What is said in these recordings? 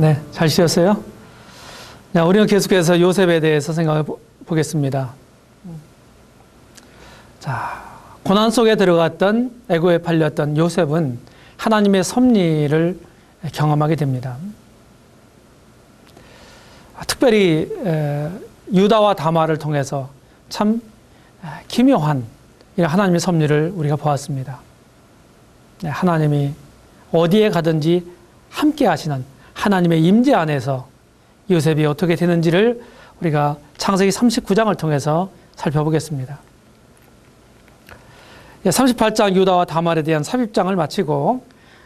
네, 잘 쉬었어요? 자, 우리는 계속해서 요셉에 대해서 생각해 보겠습니다. 자, 고난 속에 들어갔던 애고에 팔렸던 요셉은 하나님의 섭리를 경험하게 됩니다. 특별히 유다와 다말을 통해서 참 기묘한 하나님의 섭리를 우리가 보았습니다. 하나님이 어디에 가든지 함께 하시는 하나님의 임재 안에서 요셉이 어떻게 되는지를 우리가 창세기 39장을 통해서 살펴보겠습니다. 38장 유다와 다말에 대한 삽입장을 마치고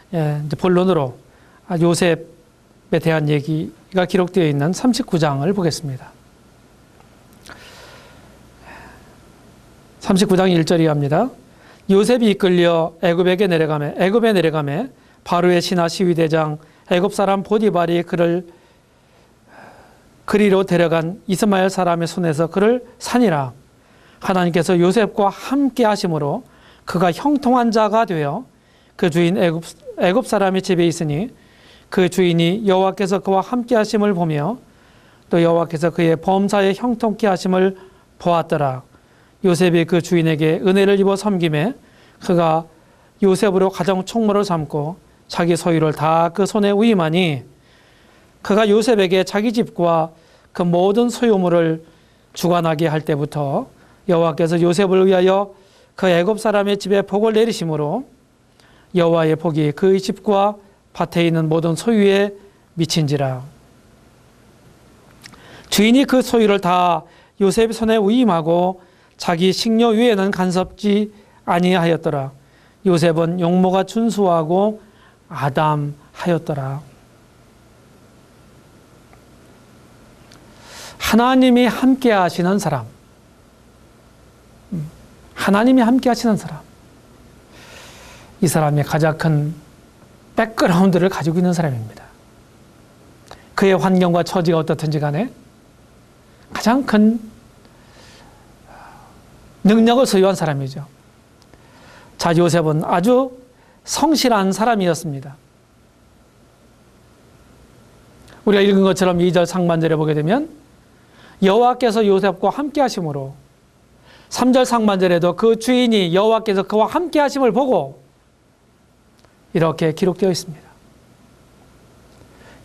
이제 본론으로 요셉에 대한 얘기가 기록되어 있는 39장을 보겠습니다. 39장 1절이 합니다. 요셉이 이끌려 애굽에 내려가매 바로의 신하 시위대장 애굽 사람 보디발이 그를 그리로 데려간 이스마엘 사람의 손에서 그를 산이라. 하나님께서 요셉과 함께 하심으로 그가 형통한 자가 되어 그 주인 애굽 사람의 집에 있으니 그 주인이 여호와께서 그와 함께 하심을 보며 또 여호와께서 그의 범사에 형통케 하심을 보았더라. 요셉이 그 주인에게 은혜를 입어 섬김에 그가 요셉으로 가정 총무를 삼고 자기 소유를 다 그 손에 위임하니 그가 요셉에게 자기 집과 그 모든 소유물을 주관하게 할 때부터 여호와께서 요셉을 위하여 그 애굽 사람의 집에 복을 내리심으로 여호와의 복이 그의 집과 밭에 있는 모든 소유에 미친지라. 주인이 그 소유를 다 요셉의 손에 위임하고 자기 식료 위에는 간섭지 아니하였더라. 요셉은 용모가 준수하고 아담하였더라. 하나님이 함께 하시는 사람, 하나님이 함께 하시는 사람, 이 사람이 가장 큰 백그라운드를 가지고 있는 사람입니다. 그의 환경과 처지가 어떻든지 간에 가장 큰 능력을 소유한 사람이죠. 자, 요셉은 아주 성실한 사람이었습니다. 우리가 읽은 것처럼 2절 상반절에 보게 되면 여호와께서 요셉과 함께 하심으로 3절 상반절에도 그 주인이 여호와께서 그와 함께 하심을 보고 이렇게 기록되어 있습니다.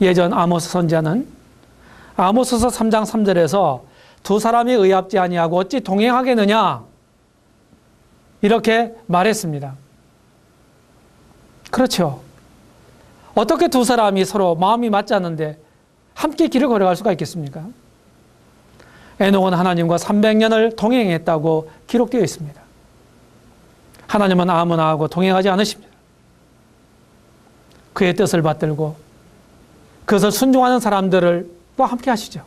예전 아모스 선지자는 아모스서 3장 3절에서 두 사람이 의합지 아니하고 어찌 동행하겠느냐 이렇게 말했습니다. 그렇죠. 어떻게 두 사람이 서로 마음이 맞지 않는데 함께 길을 걸어갈 수가 있겠습니까? 에녹은 하나님과 300년을 동행했다고 기록되어 있습니다. 하나님은 아무나하고 동행하지 않으십니다. 그의 뜻을 받들고 그것을 순종하는 사람들을 또 함께 하시죠.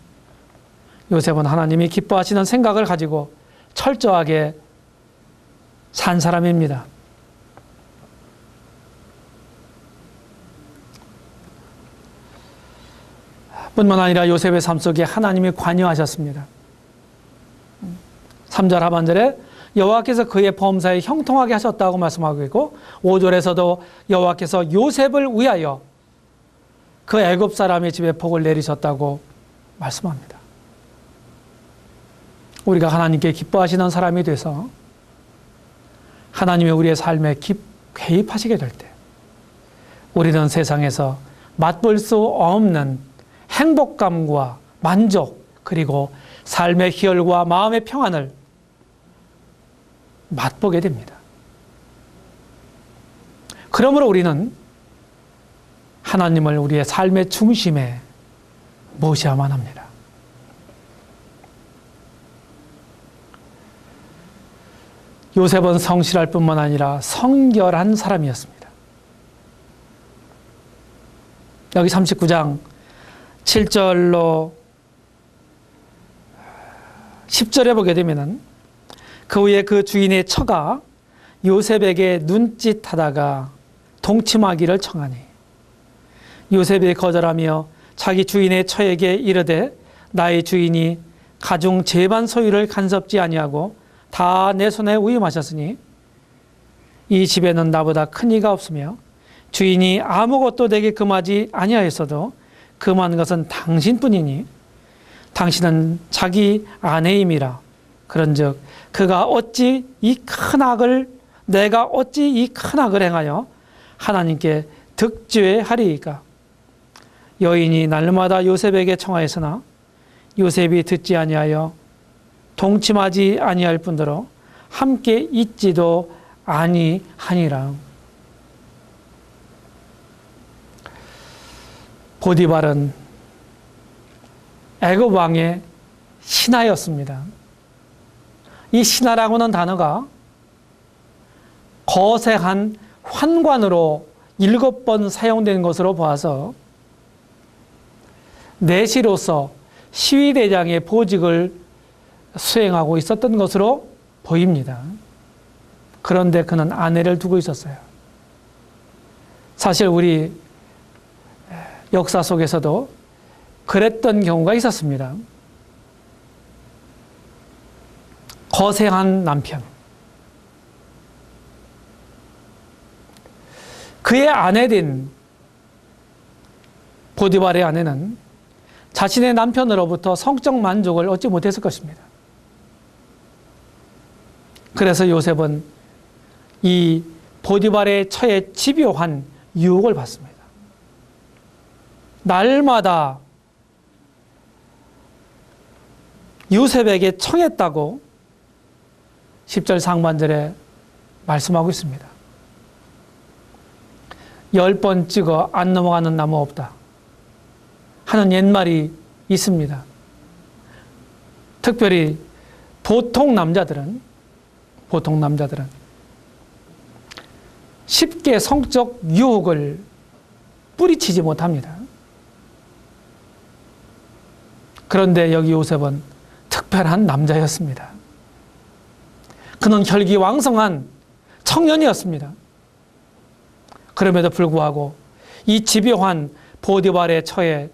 요셉은 하나님이 기뻐하시는 생각을 가지고 철저하게 산 사람입니다. 뿐만 아니라 요셉의 삶 속에 하나님이 관여하셨습니다. 3절 하반절에 여호와께서 그의 범사에 형통하게 하셨다고 말씀하고 있고 5절에서도 여호와께서 요셉을 위하여 그 애굽 사람의 집에 복을 내리셨다고 말씀합니다. 우리가 하나님께 기뻐하시는 사람이 돼서 하나님이 우리의 삶에 개입하시게 될 때 우리는 세상에서 맛볼 수 없는 행복감과 만족 그리고 삶의 희열과 마음의 평안을 맛보게 됩니다. 그러므로 우리는 하나님을 우리의 삶의 중심에 모셔야만 합니다. 요셉은 성실할 뿐만 아니라 성결한 사람이었습니다. 여기 39장 7절로 10절에 보게 되면은 그 후에 그 주인의 처가 요셉에게 눈짓하다가 동침하기를 청하니 요셉이 거절하며 자기 주인의 처에게 이르되 나의 주인이 가중 제반 소유를 간섭지 아니하고 다 내 손에 위임하셨으니 이 집에는 나보다 큰 이가 없으며 주인이 아무것도 내게 금하지 아니하였어도 금한 것은 당신뿐이니 당신은 자기 아내임이라. 그런즉 그가 어찌 이 큰 악을 내가 어찌 이 큰 악을 행하여 하나님께 득죄하리이까. 여인이 날마다 요셉에게 청하였으나 요셉이 듣지 아니하여 동침하지 아니할 뿐더러 함께 있지도 아니하니라. 보디발은 애굽 왕의 신하였습니다. 이 신하라고는 단어가 거세한 환관으로 7번 사용된 것으로 보아서 내시로서 시위대장의 보직을 수행하고 있었던 것으로 보입니다. 그런데 그는 아내를 두고 있었어요. 사실 우리 역사 속에서도 그랬던 경우가 있었습니다. 거세한 남편. 그의 아내된 보디발의 아내는 자신의 남편으로부터 성적 만족을 얻지 못했을 것입니다. 그래서 요셉은 이 보디발의 처에 집요한 유혹을 받습니다. 날마다 요셉에게 청했다고 10절 상반절에 말씀하고 있습니다. 10번 찍어 안 넘어가는 나무 없다 하는 옛말이 있습니다. 특별히 보통 남자들은 쉽게 성적 유혹을 뿌리치지 못합니다. 그런데 여기 요셉은 특별한 남자였습니다. 그는 혈기왕성한 청년이었습니다. 그럼에도 불구하고 이 집요한 보디발의 처에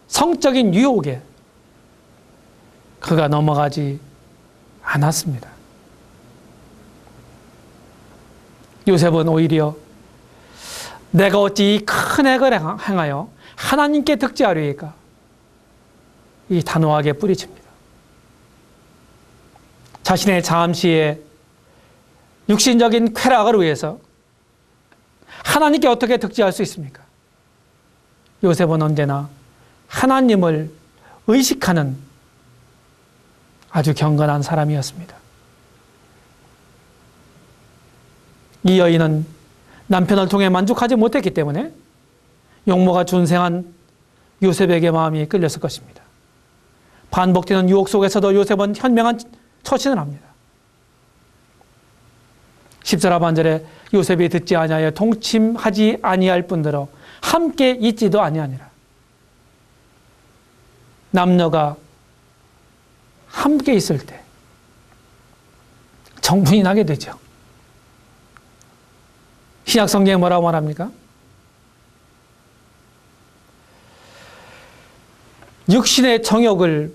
성적인 유혹에 그가 넘어가지 않았습니다. 요셉은 오히려 내가 어찌 이 큰 액을 행하여 하나님께 득죄하리이까 이 단호하게 뿌리칩니다. 자신의 잠시의 육신적인 쾌락을 위해서 하나님께 어떻게 득죄할 수 있습니까? 요셉은 언제나 하나님을 의식하는 아주 경건한 사람이었습니다. 이 여인은 남편을 통해 만족하지 못했기 때문에 용모가 준생한 요셉에게 마음이 끌렸을 것입니다. 반복되는 유혹 속에서도 요셉은 현명한 처신을 합니다. 10절 하반절에 요셉이 듣지 아니하여 동침하지 아니할 뿐더러 함께 있지도 아니하니라. 남녀가 함께 있을 때 정분이 나게 되죠. 신약 성경에 뭐라고 말합니까? 육신의 정욕을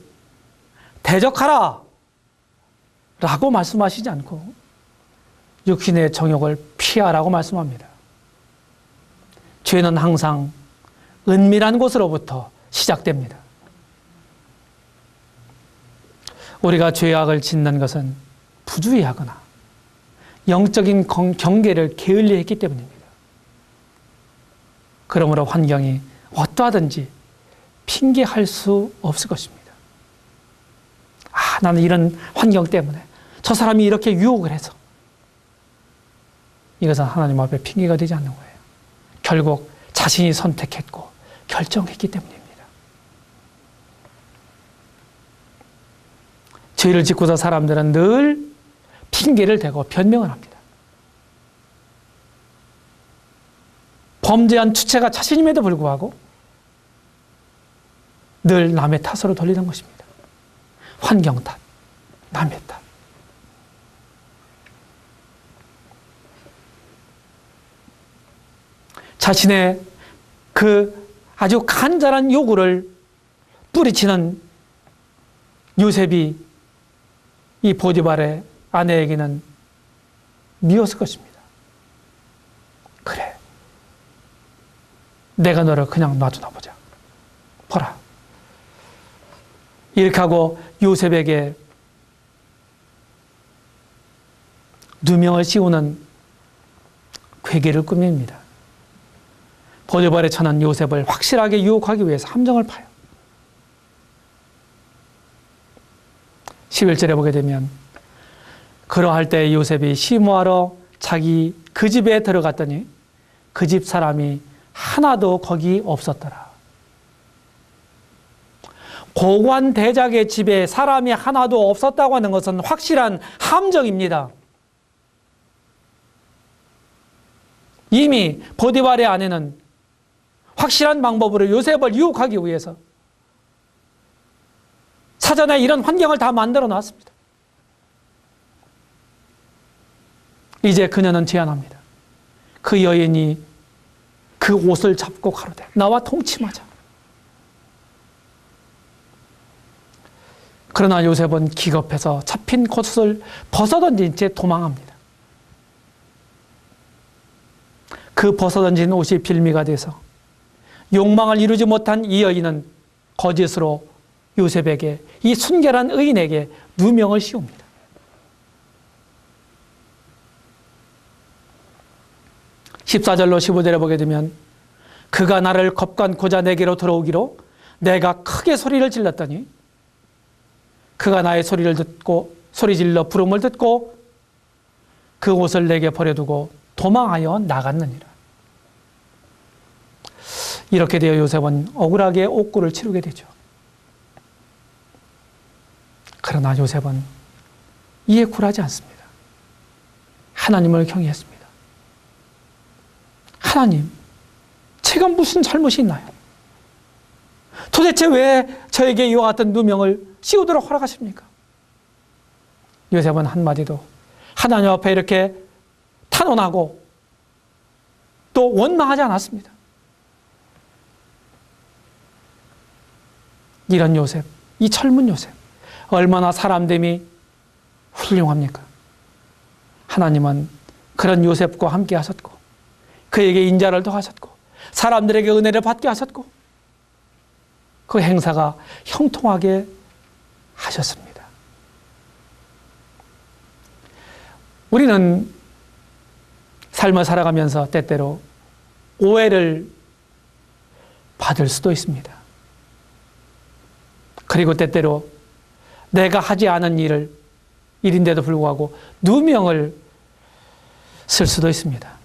대적하라 라고 말씀하시지 않고 육신의 정욕을 피하라고 말씀합니다. 죄는 항상 은밀한 곳으로부터 시작됩니다. 우리가 죄악을 짓는 것은 부주의하거나 영적인 경계를 게을리했기 때문입니다. 그러므로 환경이 어떠하든지 핑계할 수 없을 것입니다. 나는 이런 환경 때문에 저 사람이 이렇게 유혹을 해서 이것은 하나님 앞에 핑계가 되지 않는 거예요. 결국 자신이 선택했고 결정했기 때문입니다. 죄를 짓고서 사람들은 늘 핑계를 대고 변명을 합니다. 범죄한 주체가 자신임에도 불구하고 늘 남의 탓으로 돌리는 것입니다. 환경 탓, 남의 탓. 자신의 그 아주 간절한 요구를 뿌리치는 요셉이 이 보디발의 아내에게는 미웠을 것입니다. 그래, 내가 너를 그냥 놔두나 보자. 보라. 이렇게 하고 요셉에게 누명을 씌우는 괴계를 꾸밉니다. 보디발에 처한 요셉을 확실하게 유혹하기 위해서 함정을 파요. 11절에 보게 되면 그러할 때 요셉이 시무하러 자기 그 집에 들어갔더니 그 집 사람이 하나도 거기 없었더라. 고관 대작의 집에 사람이 하나도 없었다고 하는 것은 확실한 함정입니다. 이미 보디발의 아내는 확실한 방법으로 요셉을 유혹하기 위해서 사전에 이런 환경을 다 만들어 놨습니다. 이제 그녀는 제안합니다. 그 여인이 그 옷을 잡고 가로되 나와 동침하자. 그러나 요셉은 기겁해서 잡힌 겉옷을 벗어던진 채 도망합니다. 그 벗어던진 옷이 빌미가 돼서 욕망을 이루지 못한 이 여인은 거짓으로 요셉에게, 이 순결한 의인에게 누명을 씌웁니다. (14절로 15절에) 보게 되면 그가 나를 겁간고자 내게로 들어오기로 내가 크게 소리를 질렀더니 그가 나의 소리를 듣고 소리질러 부름을 듣고 그 옷을 내게 버려두고 도망하여 나갔느니라. 이렇게 되어 요셉은 억울하게 옥고를 치르게 되죠. 그러나 요셉은 이에 굴하지 않습니다. 하나님을 경외했습니다. 하나님, 제가 무슨 잘못이 있나요? 도대체 왜 저에게 이와 같은 누명을 씌우도록 허락하십니까? 요셉은 한마디도 하나님 앞에 이렇게 탄원하고 또 원망하지 않았습니다. 이런 요셉, 이 젊은 요셉, 얼마나 사람됨이 훌륭합니까? 하나님은 그런 요셉과 함께 하셨고 그에게 인자를 더하셨고 사람들에게 은혜를 받게 하셨고 그 행사가 형통하게 하셨습니다. 우리는 삶을 살아가면서 때때로 오해를 받을 수도 있습니다. 그리고 때때로 내가 하지 않은 일인데도 불구하고 누명을 쓸 수도 있습니다.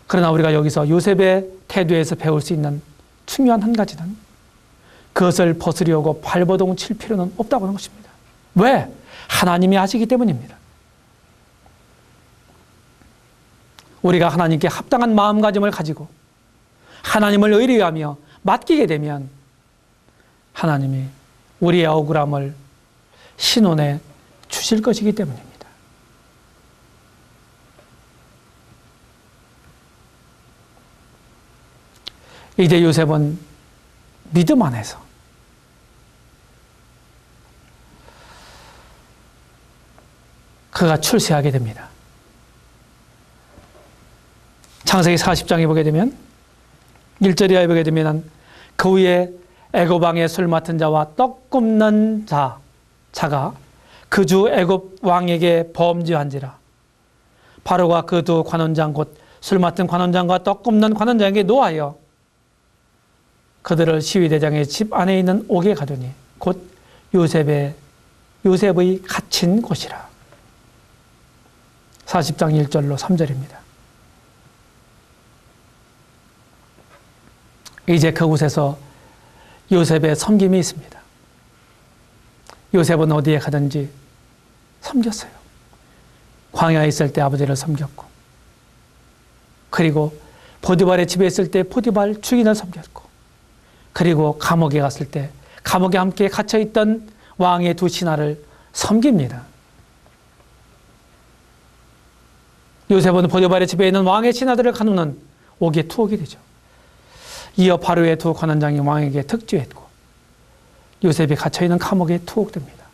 그러나 우리가 여기서 요셉의 태도에서 배울 수 있는 중요한 한 가지는 그것을 벗으려고 발버둥 칠 필요는 없다고 하는 것입니다. 왜? 하나님이 하시기 때문입니다. 우리가 하나님께 합당한 마음가짐을 가지고 하나님을 의뢰하며 맡기게 되면 하나님이 우리의 억울함을 신원해 주실 것이기 때문입니다. 이제 요셉은 믿음 안에서 그가 출세하게 됩니다. 창세기 40장에 보게 되면 1절에 보게 되면 그 후에 애굽 왕의 술 맡은 자와 떡 굽는 자가 그 주 애굽 왕에게 범죄한지라. 바로가 그 두 관원장 곧 술 맡은 관원장과 떡 굽는 관원장에게 노하여 그들을 시위대장의 집 안에 있는 옥에 가두니 곧 요셉의 갇힌 곳이라. 40장 1절로 3절입니다. 이제 그곳에서 요셉의 섬김이 있습니다. 요셉은 어디에 가든지 섬겼어요. 광야에 있을 때 아버지를 섬겼고, 그리고 보디발의 집에 있을 때 보디발 주인을 섬겼고, 그리고 감옥에 갔을 때 감옥에 함께 갇혀있던 왕의 두 신하를 섬깁니다. 요셉은 보디발의 집에 있는 왕의 신하들을 가누는 옥에 투옥이 되죠. 이어 바로의 두 관원장이 왕에게 특주했고 요셉이 갇혀있는 감옥에 투옥됩니다.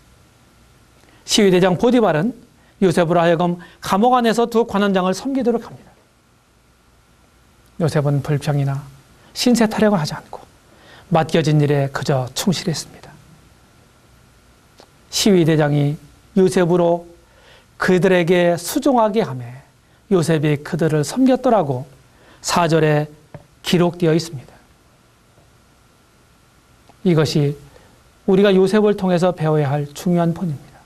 시위대장 보디발은 요셉으로 하여금 감옥 안에서 두 관원장을 섬기도록 합니다. 요셉은 불평이나 신세 타령을 하지 않고 맡겨진 일에 그저 충실했습니다. 시위대장이 요셉으로 그들에게 수종하게 하며 요셉이 그들을 섬겼더라고 4절에 기록되어 있습니다. 이것이 우리가 요셉을 통해서 배워야 할 중요한 본입니다.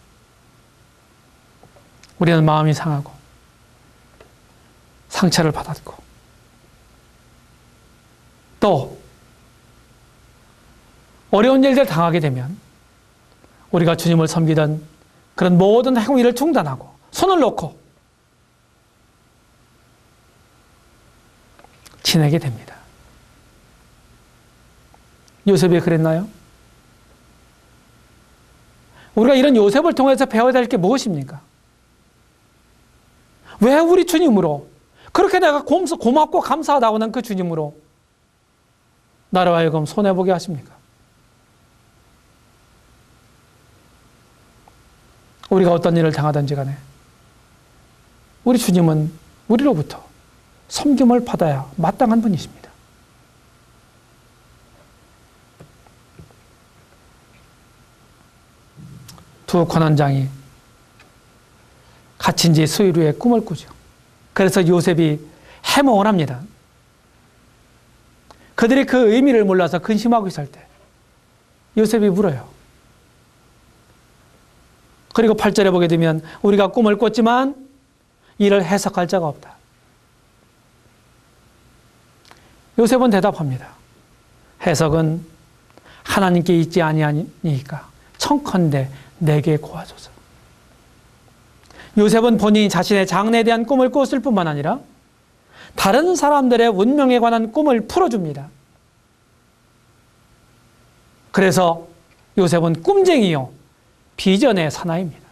우리는 마음이 상하고 상처를 받았고 또 어려운 일들 당하게 되면 우리가 주님을 섬기던 그런 모든 행위를 중단하고 손을 놓고 지내게 됩니다. 요셉이 그랬나요? 우리가 이런 요셉을 통해서 배워야 될 게 무엇입니까? 왜 우리 주님으로 그렇게 내가 고맙고 감사하다고 하는 그 주님으로 나를 하여금 손해보게 하십니까? 우리가 어떤 일을 당하든지 간에 우리 주님은 우리로부터 섬김을 받아야 마땅한 분이십니다. 두 관원장이 갇힌 지 수일 후에 꿈을 꾸죠. 그래서 요셉이 해몽을 합니다. 그들이 그 의미를 몰라서 근심하고 있을 때 요셉이 물어요. 그리고 8절에 보게 되면 우리가 꿈을 꿨지만 이를 해석할 자가 없다. 요셉은 대답합니다. 해석은 하나님께 있지 아니하니까 청컨대 내게 고하소서. 요셉은 본인이 자신의 장래에 대한 꿈을 꿨을 뿐만 아니라 다른 사람들의 운명에 관한 꿈을 풀어줍니다. 그래서 요셉은 꿈쟁이요 비전의 사나이입니다.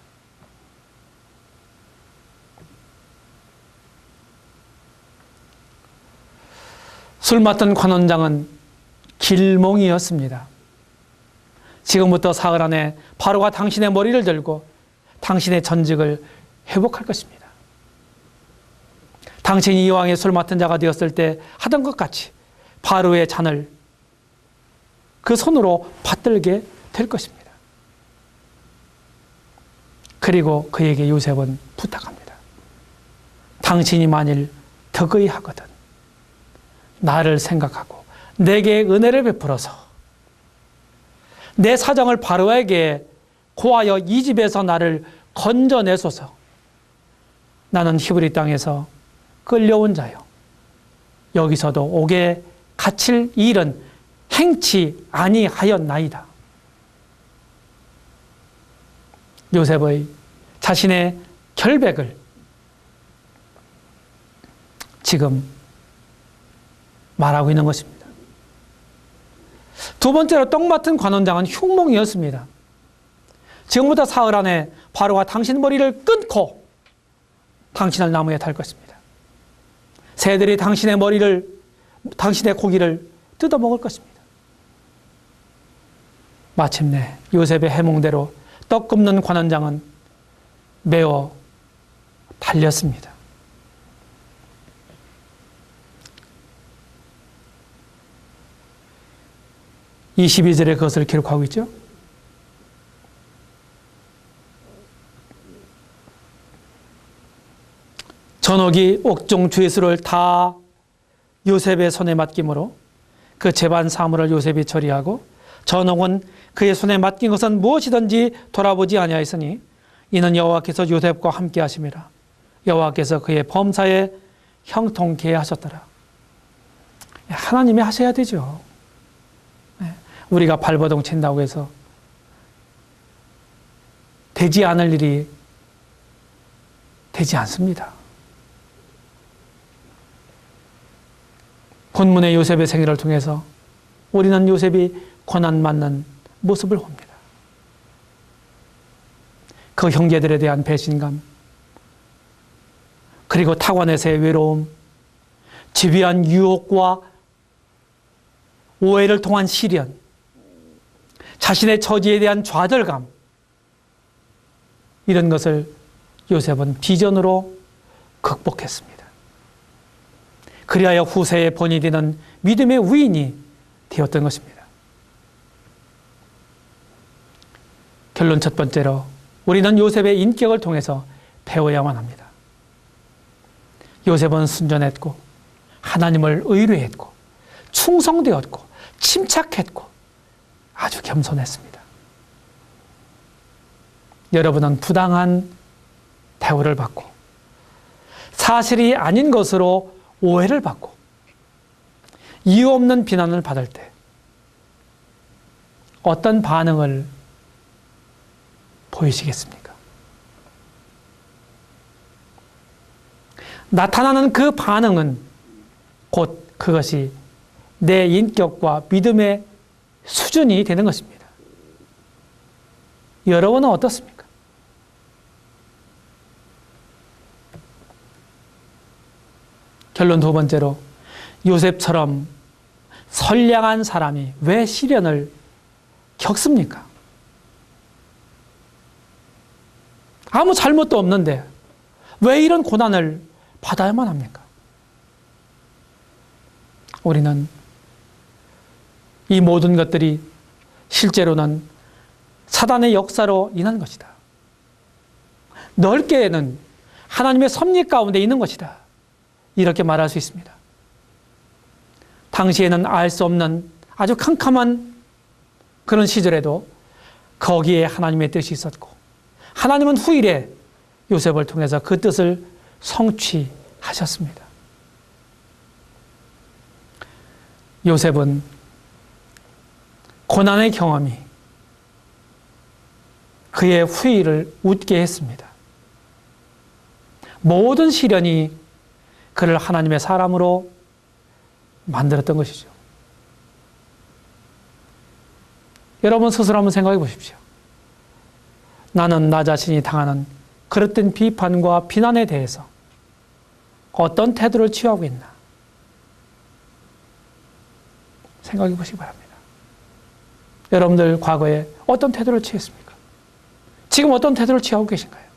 술 맡은 관원장은 길몽이었습니다. 지금부터 사흘 안에 바로가 당신의 머리를 들고 당신의 전직을 회복할 것입니다. 당신이 이왕에 술 맡은 자가 되었을 때 하던 것 같이 바로의 잔을 그 손으로 받들게 될 것입니다. 그리고 그에게 요셉은 부탁합니다. 당신이 만일 덕의 하거든 나를 생각하고 내게 은혜를 베풀어서 내 사정을 바로에게 고하여 이 집에서 나를 건져내소서. 나는 히브리 땅에서 끌려온 자요 여기서도 옥에 갇힐 일은 행치 아니하였나이다. 요셉의 자신의 결백을 지금 말하고 있는 것입니다. 두 번째로 떡 맡은 관원장은 흉몽이었습니다. 지금부터 사흘 안에 바로가 당신 머리를 끊고 당신을 나무에 달 것입니다. 새들이 당신의 고기를 뜯어먹을 것입니다. 마침내 요셉의 해몽대로 떡 굽는 관원장은 매어 달렸습니다. 이 12절에 그것을 기록하고 있죠. 전옥이 옥중 죄수를 다 요셉의 손에 맡김으로 그 재반 사물을 요셉이 처리하고 전옥은 그의 손에 맡긴 것은 무엇이든지 돌아보지 아니하였으니 이는 여호와께서 요셉과 함께 하심이라. 여호와께서 그의 범사에 형통케 하셨더라. 하나님이 하셔야 되죠. 우리가 발버둥 친다고 해서 되지 않을 일이 되지 않습니다. 본문의 요셉의 생애를 통해서 우리는 요셉이 고난받는 모습을 봅니다. 그 형제들에 대한 배신감, 그리고 타관에서의 외로움, 집요한 유혹과 오해를 통한 시련, 자신의 처지에 대한 좌절감, 이런 것을 요셉은 비전으로 극복했습니다. 그리하여 후세의 본이 되는 믿음의 위인이 되었던 것입니다. 결론 첫 번째로 우리는 요셉의 인격을 통해서 배워야만 합니다. 요셉은 순전했고 하나님을 의뢰했고 충성되었고 침착했고 아주 겸손했습니다. 여러분은 부당한 대우를 받고 사실이 아닌 것으로 오해를 받고 이유 없는 비난을 받을 때 어떤 반응을 보이시겠습니까? 나타나는 그 반응은 곧 그것이 내 인격과 믿음의 수준이 되는 것입니다. 여러분은 어떻습니까? 결론 두 번째로 요셉처럼 선량한 사람이 왜 시련을 겪습니까? 아무 잘못도 없는데 왜 이런 고난을 받아야만 합니까? 우리는 이 모든 것들이 실제로는 사단의 역사로 인한 것이다. 넓게는 하나님의 섭리 가운데 있는 것이다. 이렇게 말할 수 있습니다. 당시에는 알 수 없는 아주 캄캄한 그런 시절에도 거기에 하나님의 뜻이 있었고 하나님은 후일에 요셉을 통해서 그 뜻을 성취하셨습니다. 요셉은 고난의 경험이 그의 후일을 웃게 했습니다. 모든 시련이 그를 하나님의 사람으로 만들었던 것이죠. 여러분 스스로 한번 생각해 보십시오. 나는 나 자신이 당하는 그릇된 비판과 비난에 대해서 어떤 태도를 취하고 있나? 생각해 보시기 바랍니다. 여러분들 과거에 어떤 태도를 취했습니까? 지금 어떤 태도를 취하고 계신가요?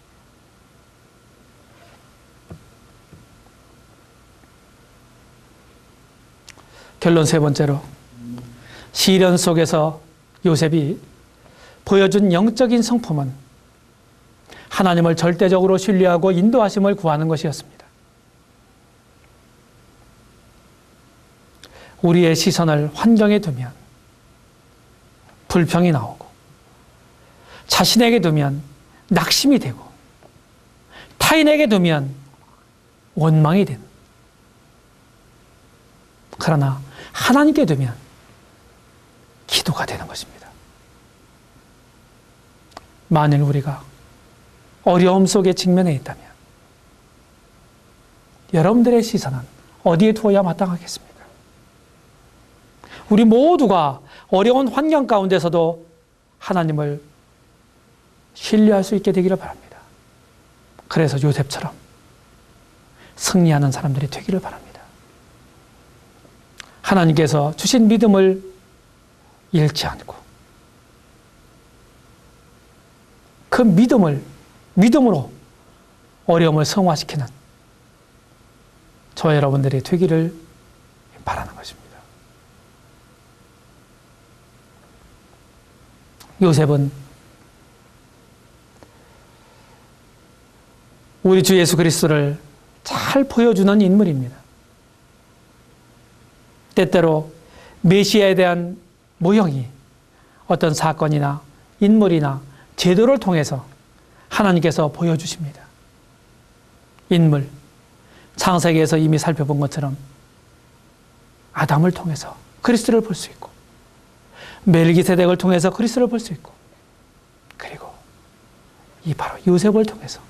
결론 세 번째로 시련 속에서 요셉이 보여준 영적인 성품은 하나님을 절대적으로 신뢰하고 인도하심을 구하는 것이었습니다. 우리의 시선을 환경에 두면 불평이 나오고 자신에게 두면 낙심이 되고 타인에게 두면 원망이 되는, 그러나 하나님께 두면 기도가 되는 것입니다. 만일 우리가 어려움 속에 직면해 있다면 여러분들의 시선은 어디에 두어야 마땅하겠습니까? 우리 모두가 어려운 환경 가운데서도 하나님을 신뢰할 수 있게 되기를 바랍니다. 그래서 요셉처럼 승리하는 사람들이 되기를 바랍니다. 하나님께서 주신 믿음을 잃지 않고 그 믿음으로 어려움을 성화시키는 저 여러분들이 되기를 바라는 것입니다. 요셉은 우리 주 예수 그리스도를 잘 보여주는 인물입니다. 때때로 메시아에 대한 모형이 어떤 사건이나 인물이나 제도를 통해서 하나님께서 보여주십니다. 인물, 창세기에서 이미 살펴본 것처럼 아담을 통해서 그리스도를 볼 수 있고 멜기세덱을 통해서 그리스도를 볼 수 있고 그리고 이 바로 요셉을 통해서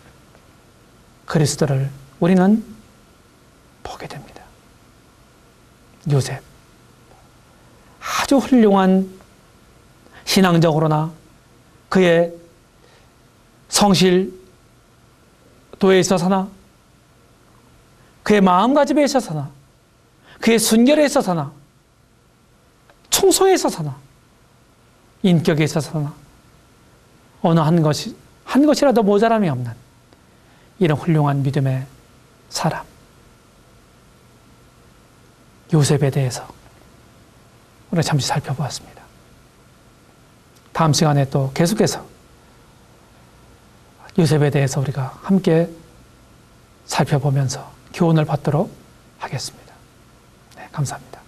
그리스도를 우리는 보게 됩니다. 요셉, 아주 훌륭한 신앙적으로나 그의 성실도에 있어서나 그의 마음가짐에 있어서나 그의 순결에 있어서나 충성에 있어서나 인격에 있어서나 어느 한 것이라도 모자람이 없는 이런 훌륭한 믿음의 사람. 요셉에 대해서 우리가 잠시 살펴보았습니다. 다음 시간에 또 계속해서 요셉에 대해서 우리가 함께 살펴보면서 교훈을 받도록 하겠습니다. 네, 감사합니다.